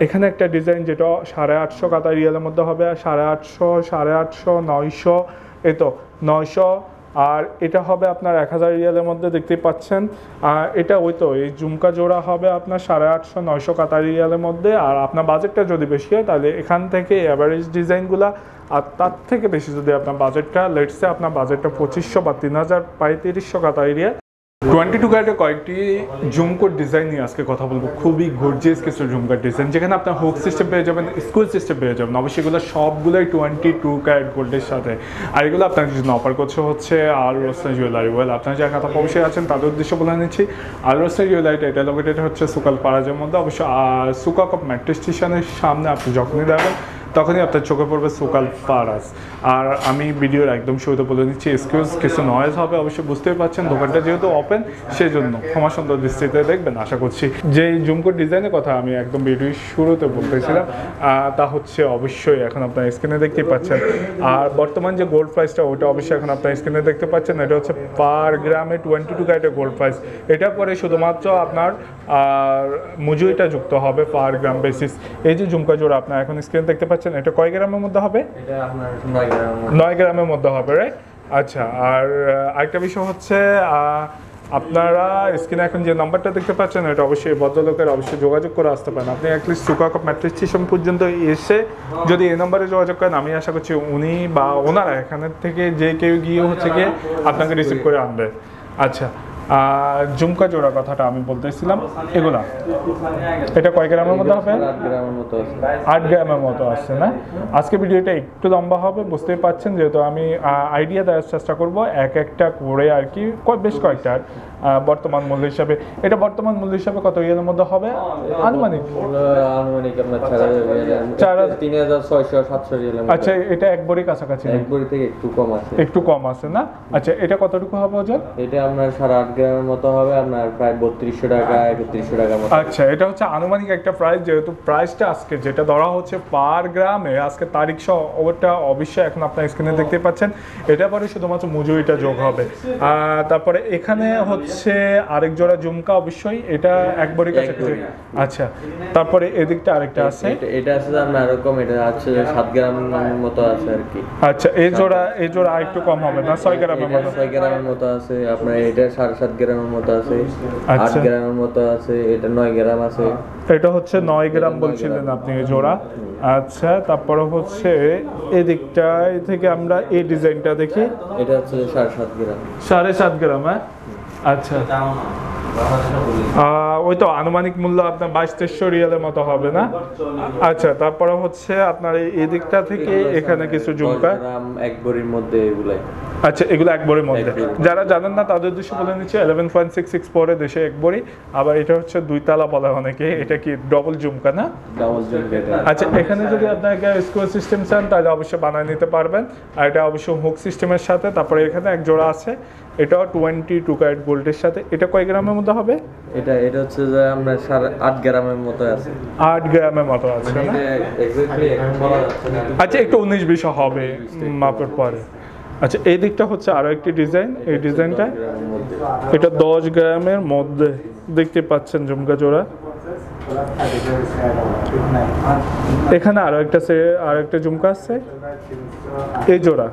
এখানে একটা ডিজাইন যেটা 850 কাতার রিয়ালের মধ্যে হবে, 850, 850, 900, এই তো 900, আর এটা হবে আপনার 1000 রিয়ালের মধ্যে, দেখতেই পাচ্ছেন। এটা ওই তো এই ঝুমকা জোড়া হবে আপনার 850, 900 কাতার রিয়ালের মধ্যে। আর আপনার বাজেটটা যদি বেশি হয় তাহলে এখান থেকে অ্যাভারেজ ডিজাইনগুলা, আর তার থেকে বেশি যদি আপনার বাজেটটা লেটসে আপনার বাজেটটা 2500 বা 3500 কাতার রিয়াল। 22 ক্যারেটের কয়েকটি ঝুমকোর ডিজাইন নিয়ে আজকে কথা বলবো। খুবই গর্জিয়াস কিছু ঝুমকার ডিজাইন, যেখানে আপনার হুক সিস্টেম পেয়ে যাবেন, স্কুল সিস্টেম পেয়ে যাবেন। অবশ্যই এগুলো সবগুলোই 22 ক্যারেট গোল্ডের সাথে। আর এগুলো আপনার জন্য অফার করছে হচ্ছে আল রোসনা জুয়েলারি। ওয়েল, আপনার যারা কথা অবশ্যই আছেন তাদের উদ্দেশ্য বলে নিচ্ছি। আল রোসনা জুয়েলারিটা এটা লোকেটেড হচ্ছে সুকাল পারাজের মধ্যে। অবশ্য সুকা কাপ মেট্রো স্টেশনের সামনে আপনি যখনই যাবেন তখনই আপনার চোখে পড়বে সুকাল পারাস। আর আমি ভিডিওর একদম শুরুতে বলে দিচ্ছি, এক্সকিউজ কিছু নয়েজ হবে, অবশ্যই বুঝতেই পারছেন। দোকানটা যেহেতু ওপেন সেই জন্য ক্ষমা সুন্দর দৃষ্টিতে দেখবেন আশা করছি। যে ঝুমকোর ডিজাইনের কথা আমি একদম ভিডিওর শুরুতে বলতেছিলাম, তা হচ্ছে অবশ্যই এখন আপনার স্ক্রিনে দেখতেই পাচ্ছেন। আর বর্তমান যে গোল্ড প্রাইসটা ওটা অবশ্যই এখন আপনার স্ক্রিনে দেখতে পাচ্ছেন। এটা হচ্ছে পার গ্রামে 22 ক্যারেটের গোল্ড প্রাইস। এটা পরে শুধুমাত্র আপনার মজুরিটা যুক্ত হবে পার গ্রাম বেসিস। এই যে ঝুমকা জোড়া আপনার এখন স্ক্রিনে দেখতে পাচ্ছেন, এটা কয় গ্রামের মধ্যে হবে? এটা আপনার 9 গ্রামের মধ্যে হবে, রাইট? আচ্ছা, আর আরেকটা বিষয় হচ্ছে আপনারা স্ক্রিনে এখন যে নাম্বারটা দেখতে পাচ্ছেন এটা অবশ্যই ভদ্রলোকের অবশ্যই যোগাযোগ করে আসতে পারেন। আপনি অ্যাটলিস্ট সুকা কাপ মেট্রো স্টেশন পর্যন্ত এসে যদি এই নাম্বারে যোগাযোগ করেন, আমি আশা করছি উনি বা ওনারা এখান থেকে যে কেউ গিয়ে হচ্ছে গিয়ে আপনাকে রিসিভ করে আনবে। আচ্ছা, ঝুমকা জোড়া কথাটা আমি বলতেছিলাম, এগুলা এটা কয় গ্রামের মধ্যে হবে? 8 গ্রামের মতো আসছে না? আজকে ভিডিওটা একটু লম্বা হবে, বুঝতেই পাচ্ছেন, যেহেতু আমি আইডিয়া দেওয়ার চেষ্টা করবো এক একটা করে আর কি, বেশ কয়েকটা বর্তমান মূল্য হিসাবে। এটা বর্তমান মূল্য হিসাবে কত রিয়ালের মধ্যে হবে আনুমানিক? আপনার 3600-700 রিয়াল। আচ্ছা, এটা এক বড়ি কাছাকাছি? এক বড়ি থেকে একটু কম আছে না? আচ্ছা, এটা কতটুকু হবে ওজন? এটা আপনার 8.5 গ্রামের মতো হবে, আপনার প্রায় 3200 টাকা 3100 টাকার মতো। আচ্ছা, এটা হচ্ছে আনুমানিক একটা প্রাইস, যেহেতু প্রাইসটা আজকে যেটা ধরা হচ্ছে পার গ্রামে, আজকে তারিখ সহ ওটা অবশ্যই এখন আপনার স্ক্রিনে দেখতে পাচ্ছেন। এটা পরে শুধুমাত্র মজুরিটা যোগ হবে। তারপরে এখানে হচ্ছে আরেক জোড়া ঝুমকা, অবশ্যই এটা এক বড়ি কাছাকাছি। আচ্ছা, তারপরে এদিকটা আরেকটা আছে, এটা আছে আপনার এরকম, এটা আছে 7 গ্রামের মতো আছে আর কি। আচ্ছা, এই জোড়া একটু কম হবে না? 6 গ্রামের মতো? 6 গ্রামের মতো আছে আপনার। এটা 7.5 গ্রামের মতো আছে, 8 গ্রামের মতো আছে, এটা 9 গ্রাম আছে। এটা হচ্ছে 9 গ্রাম বলছিলেন আপনি এই জোড়া। আচ্ছা, তারপরে হচ্ছে এই দিকটায় থেকে আমরা এই ডিজাইনটা দেখি, এটা হচ্ছে 7.5 গ্রাম। 7.5 গ্রাম, হ্যাঁ? আচ্ছা, ওই তো আনুমানিক মূল্য আপনার 2200 রিয়ালের মতো হবে না? আচ্ছা, তারপরে হচ্ছে আপনার এই দিকটা থেকে এখানে কিছু ঝুমকা এক বড়ির মধ্যে এগুলাই। আচ্ছা, এগুলো এক বড়ির মধ্যে। যারা জানেন না তাদের উদ্দেশ্যে বলে নিচ্ছে 11.66 পরে দেশে এক বড়ি। আবার এটা হচ্ছে 2 তালা বলে অনেকে। এটা কি ডবল ঝুমকা না? ডাবল ঝুমকা। আচ্ছা, এখানে যদি আপনাকে স্কোয়ার সিস্টেম চান তাহলে অবশ্যই বানিয়ে নিতে পারবেন। আর এটা অবশ্যই হুক সিস্টেমের সাথে। তারপরে এখানে এক জোড়া আছে, এটাও 22 ক্যারেট গোল্ডের সাথে। এটা কয় গ্রামের মধ্যে হবে? এটা হচ্ছে যে আমরা 8 গ্রামের মতো আছে। 8 গ্রামের মতো আছে না? আচ্ছা, একটু 19-20 হবে মাপের পরে। আচ্ছা, এই দিকটা হচ্ছে আরো একটি ডিজাইন। এই ডিজাইনটা এটা 10 গ্রামের মধ্যে দেখতে পাচ্ছেন ঝুমকা জোড়া। এখানে আরো একটা ঝুমকা আছে, এই জোড়া।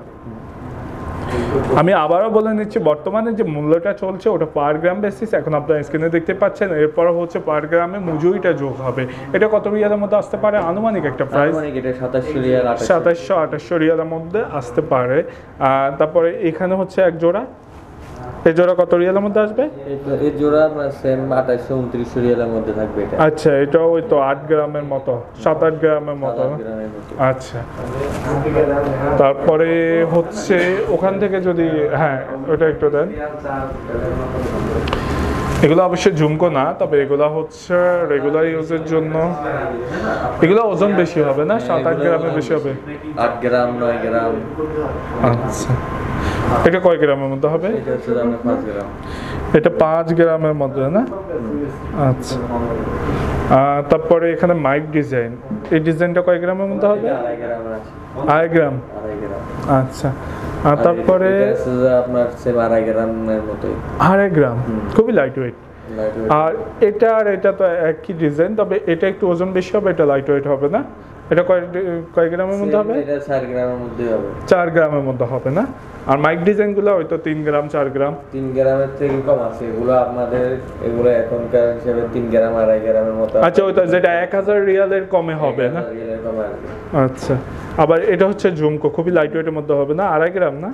আমি আবারও বলে নিচ্ছি, বর্তমানে যে মূল্যটা চলছে ওটা পার গ্রাম বেসিস। এখন আপনার স্ক্রিনে দেখতে পাচ্ছেন। এরপর হচ্ছে পার গ্রামে মজুরিটা যোগ হবে। এটা কত রিয়ালের মধ্যে আসতে পারে আনুমানিক একটা প্রাইস? এটা 2700 রিয়াল, 2700-2800 রিয়ালের মধ্যে আসতে পারে। তারপরে এখানে হচ্ছে এক জোড়া, এই জোড়া কত রিয়ালের মধ্যে আসবে? এই জোড়া সেম 2800-2900 রিয়ালের মধ্যে থাকবে এটা। আচ্ছা, এটা ওই তো 8 গ্রামের মতো, 7-8 গ্রামের মতো। আচ্ছা, তারপরে হচ্ছে ওখান থেকে যদি, হ্যাঁ ওটা একটু দেন। এগুলো অবশ্যই ঝুমকো না, তবে এগুলো হচ্ছে রেগুলার ইউজের জন্য। এগুলো ওজন বেশি হবে না? 7-8 গ্রামের বেশি হবে? 8 গ্রাম 9 গ্রাম। আচ্ছা, এটা কয় গ্রামের মধ্যে হবে? এটা হচ্ছে 5 গ্রাম। এটা 5 গ্রামের মধ্যে না? আচ্ছা, তারপরে এখানে মাইক ডিজাইন, এই ডিজাইনটা কয় গ্রামের মধ্যে হবে? 2.5 গ্রাম। আচ্ছা, আর তারপরে আপনার সেম 2.5 গ্রামের মতোই। 2.5 গ্রাম, খুবই লাইট ওয়েট। আর এটা আর এটা তো একই ডিজাইন, তবে এটা একটু ওজন বেশি হবে, এটা লাইট ওয়েট হবে না। এটা কয় গ্রামের মধ্যে হবে? এটা 4 গ্রামের মধ্যে হবে। 4 গ্রামের মধ্যে হবে না? আর মাইক ডিজাইনগুলো হয়তো 3 গ্রাম 4 গ্রাম। 3 গ্রামের থেকে কম আছে এগুলো আপনাদের, এগুলো এখনকার হিসেবে 3 গ্রাম 2.5 গ্রামের মতো। আচ্ছা, ওইটা যেটা 1000 রিয়ালের কমে হবে না? রিয়ালের কমে আসবে। আচ্ছা, আবার এটা হচ্ছে ঝুমকো, খুবই লাইট ওয়েটের মধ্যে হবে না? 2.5 গ্রাম না?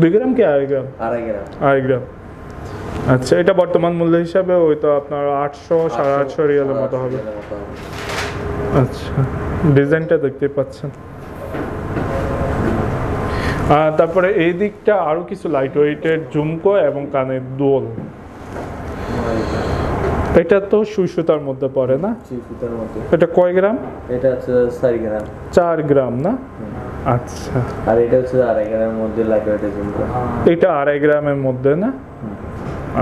2 গ্রাম কি 2.5 গ্রাম? 2.5 গ্রাম। 2.5 গ্রাম। আচ্ছা, এটা বর্তমান মূল্য হিসাবে ওই তো আপনার 800 850 রিয়ালের মতো হবে। আচ্ছা, ডিজাইনটা দেখতে পাচ্ছেন। তারপরে এই দিকটা আরো কিছু লাইট ওয়েটের ঝুমকো এবং কানের দোল। এটা তো সুই সুতার মধ্যে পড়ে না? সুতার মধ্যে। এটা কয় গ্রাম? এটা হচ্ছে 4 গ্রাম। 4 গ্রাম না? আচ্ছা, আর এটা হচ্ছে 2.5 গ্রামের মধ্যে লাইট ওয়েটের ঝুমকো। এটা 2.5 গ্রামের মধ্যে না?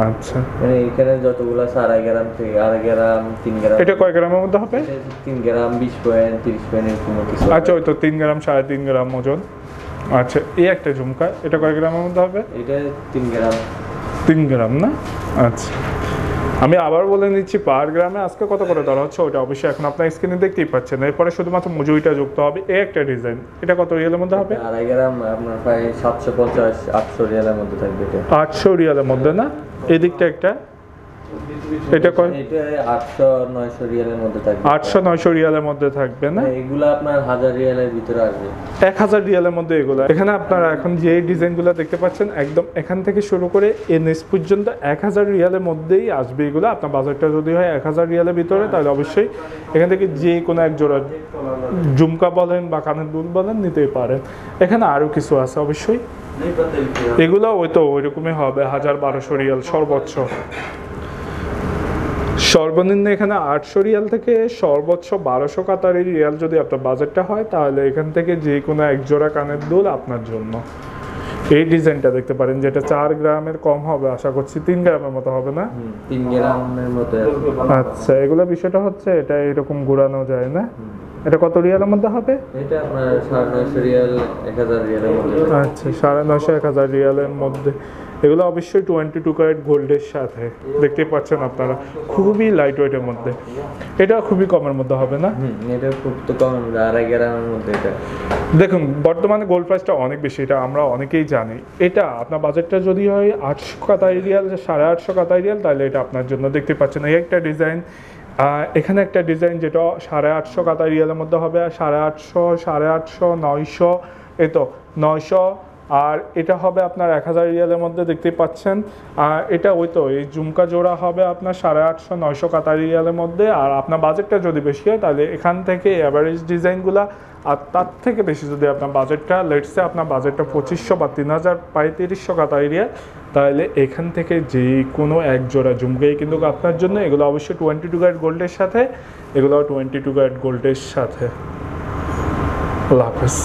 আচ্ছা, মানে এখানে যতগুলো 2.5 গ্রাম থেকে 2.5 গ্রাম 3 গ্রাম। এটা কয় গ্রামের মধ্যে হবে? 3 গ্রাম 20 পয়েন্ট 30 পয়েন্ট এরকম কিছু। আচ্ছা, ওই তো 3 গ্রাম 3.5 গ্রাম ওজন। আচ্ছা, এই একটা ঝুমকা, এটা কয় গ্রামের মধ্যে হবে? এটা 3 গ্রাম। 3 গ্রাম না? আচ্ছা, আমি আবার বলে নিচ্ছি পার গ্রামে আজকে কত করে ধরা হচ্ছে ওটা অবশ্যই এখন আপনার স্ক্রিনে দেখতেই পাচ্ছেন। এরপরে শুধুমাত্র মজুরিটা যুক্ত হবে। এই একটা ডিজাইন, এটা কত রিয়ালের মধ্যে হবে? 2.5 গ্রাম আপনার প্রায় 750 800 রিয়ালের মধ্যে থাকবে এটা। 800 রিয়ালের মধ্যে না? এই দিকটা একটা, এটা কয়? এটা 800 900 রিয়ালের মধ্যে থাকবে। 800 900 রিয়ালের মধ্যে থাকবে না? এগুলো আপনার 1000 রিয়ালের ভিতরে আসবে। 1000 রিয়ালের মধ্যে এগুলো। এখানে আপনারা এখন যে ডিজাইনগুলো দেখতে পাচ্ছেন একদম এখান থেকে শুরু করে এনএস পর্যন্ত 1000 রিয়ালের মধ্যেই আসবে এগুলো। আপনার বাজারটা যদি হয় 1000 রিয়ালের ভিতরে, তাহলে অবশ্যই এখান থেকে যে কোনো এক জোড়া ঝুমকা বলেন বা কানের দুল বলেন নিতেই পারেন। এখানে আরও কিছু আছে অবশ্যই, এগুলো ওই তো ওইরকমই হবে 1000-1200 রিয়াল সর্বোচ্চ। সর্বনিম্ন এখানে 800 রিয়াল থেকে সর্বোচ্চ 1200 কাতারি রিয়াল যদি আপনার বাজেটটা হয়, তাহলে এখান থেকে যে কোনো এক জোড়া কানের দুল আপনার জন্য। এই ডিজাইনটা দেখতে পারেন, যেটা 4 গ্রামের কম হবে, আশা করছি 3 গ্রামের মতো হবে না? 3 গ্রামের মতো। আচ্ছা, এগুলো বিষয়টা হচ্ছে এটা এরকম ঘোরানো যায় না? এটা কত রিয়ালের মধ্যে হবে? এটা আপনার 950 রিয়াল 1000 রিয়ালের মধ্যে। আচ্ছা, 950 1000 রিয়ালের মধ্যে। এগুলো অবশ্যই 22 ক্যারেট গোল্ডের সাথে দেখতেই পাচ্ছেন আপনারা, খুবই লাইট ওয়েটের মধ্যে। এটা খুবই কমের মধ্যে হবে না? এটা খুব তো কম, 2.5 গ্রামের মধ্যে এটা। দেখুন, বর্তমানে গোল্ড প্রাইসটা অনেক বেশি, এটা আমরা অনেকেই জানি। এটা আপনার বাজেটটা যদি হয় 800 কাতারি রিয়াল 850 কাতারি রিয়াল, তাহলে এটা আপনার জন্য। দেখতে পাচ্ছেন এই একটা ডিজাইন, এখানে একটা ডিজাইন যেটা 850 কাতারি রিয়ালের মধ্যে হবে, 850 850 900, এই তো 900। আর এটা হবে আপনার 1000 রিয়ালের মধ্যে দেখতেই পাচ্ছেন। এটা ওই তো এই ঝুমকা জোড়া হবে আপনার 850 900 কাতারি রিয়ালের মধ্যে। আর আপনার বাজেটটা যদি বেশি হয়, তাহলে এখান থেকে অ্যাভারেজ ডিজাইনগুলা, আর তার থেকে বেশি যদি আপনার বাজেটটা লেটসে আপনার বাজেটটা 2500 বা 3300 কাতারি রিয়াল, তাহলে এখান থেকে যে কোনো এক জোড়া ঝুমকাই কিন্তু আপনার জন্য। এগুলো অবশ্যই 22 ক্যারেট গোল্ডের সাথে, এগুলো 22 ক্যারেট গোল্ডের সাথে। আল্লাহ হাফেজ।